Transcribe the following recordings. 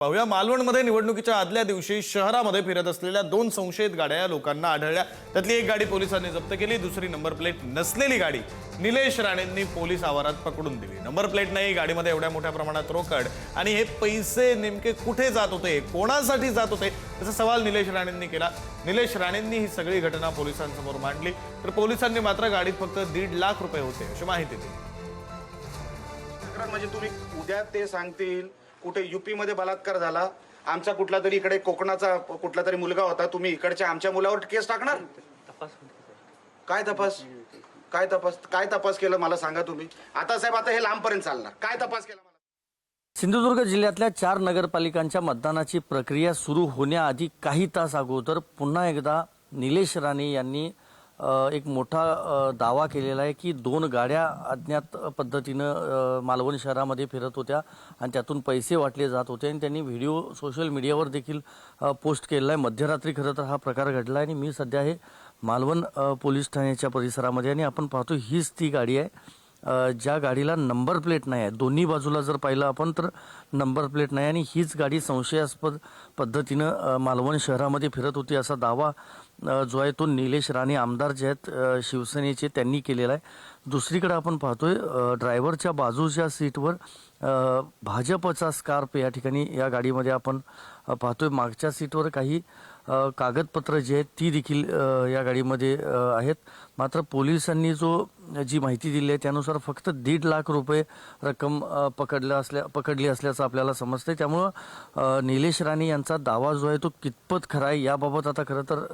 पाहूया मालवणमध्ये निवडणुकीच्या आदल्या दिवशी शहरामध्ये फिरत असलेल्या दोन संशयित गाड्या लोकांना आढळल्या। त्यातली एक गाडी पोलिसांनी जप्त केली, दुसरी नंबर प्लेट नसलेली गाडी निलेश राणेंनी पोलीस आवारात पकडून दिली। नंबर प्लेट नाही, गाडीमध्ये एवढ्या मोठ्या प्रमाणात रोकड आणि हे पैसे नेमके कुठे जात होते, कोणासाठी जात होते असा सवाल निलेश राणेंनी केला। निलेश राणेंनी ही सगळी घटना पोलिसांसमोर मांडली, तर पोलिसांनी मात्र गाडीत फक्त 1.5 लाख रुपये होते अशी माहिती दिली। म्हणजे तुम्ही उद्या ते सांगतील कुठे यूपी मध्ये बलात्कार झाला, आमचा कुठला तरी इकडे कोकणाचा कुठला तरी मुलगा होता, तुम्ही इकडच्या आमच्या मुलावर केस टाकणार? काय तपास काय तपास केलं मला सांगा तुम्ही। आता साहेब आता हे लांबपर्यंत चालणार, काय तपास केला? सिंधुदुर्ग जिल्ह्यातल्या 4 नगरपालिकांच्या मतदानाची प्रक्रिया सुरू होण्याआधी काही तास अगोदर पुन्हा एकदा निलेश राणे यांनी एक मोठा दावा केलेला आहे की 2 गाड्या अज्ञात पद्धतीनं मालवण शहरामध्ये फिरत होत्या आणि त्यातून पैसे वाटले जात होते आणि त्यांनी व्हिडिओ सोशल मीडियावर देखील पोस्ट केलेला आहे। मध्यरात्री खरं तर हा प्रकार घडला आणि मी सध्या हे मालवण पोलीस ठाण्याच्या परिसरामध्ये आणि आपण पाहतो हीच ती गाडी आहे ज्या गाडीला नंबर प्लेट नाही आहे। दोन्ही बाजूला जर पाहिलं आपण तर नंबर प्लेट नाही आणि हीच गाडी संशयास्पद पद्धतीनं मालवण शहरामध्ये फिरत होती असा दावा जो आहे तो निलेश राणे आमदार जे आहेत शिवसेनेचे त्यांनी केलेला आहे। दुसरीकडे आपण पाहतोय ड्रायव्हरच्या बाजूच्या सीटवर भाजपचा स्कार्फ या ठिकाणी या गाडीमध्ये आपण पाहतोय। मागच्या सीटवर काही कागदपत्र जे आहेत ती देखील या गाडीमध्ये आहेत। मात्र पोलिसांनी जी माहिती दिली आहे त्यानुसार फक्त 1.5 लाख रुपये रक्कम पकडली असल्याचं आपल्याला समजतंय। त्यामुळं निलेश राणे यांचा दावा जो आहे तो कितपत खरा आहे याबाबत आता खरं तर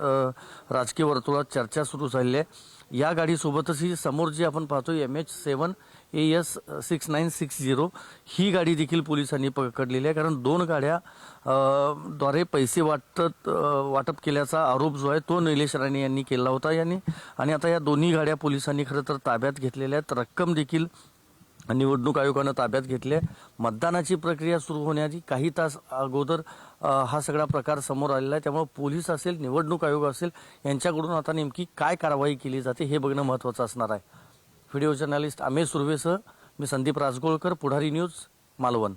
राजकीय वर्तुळात चर्चा सुरू झालेली आहे। या गाडीसोबतच ही समोर जी आपण पाहतोय MH7 AS 6960 ही गाडी देखील पोलिसांनी पकडलेली आहे, कारण 2 गाड्या द्वारे पैसे वाटप केल्याचा आरोप जो आहे तो निलेश राणे यांनी केला होता आणि आता या दोन्ही गाड्या पोलिसांनी खरं तर ताब्यात घेतलेल्या आहेत। रक्कम देखील निवडणूक आयोगानं ताब्यात घेतली आहे। मतदानाची प्रक्रिया सुरू होण्याआधी काही तास अगोदर हा सगळा प्रकार समोर आलेला आहे। त्यामुळे पोलीस असेल, निवडणूक आयोग असेल यांच्याकडून आता नेमकी काय कारवाई केली जाते हे बघणं महत्त्वाचं असणार आहे। व्हिडिओ जर्नलिस्ट अमेश सुर्वेसह मी संदीप राजगोळकर, पुढारी न्यूज, मालवण।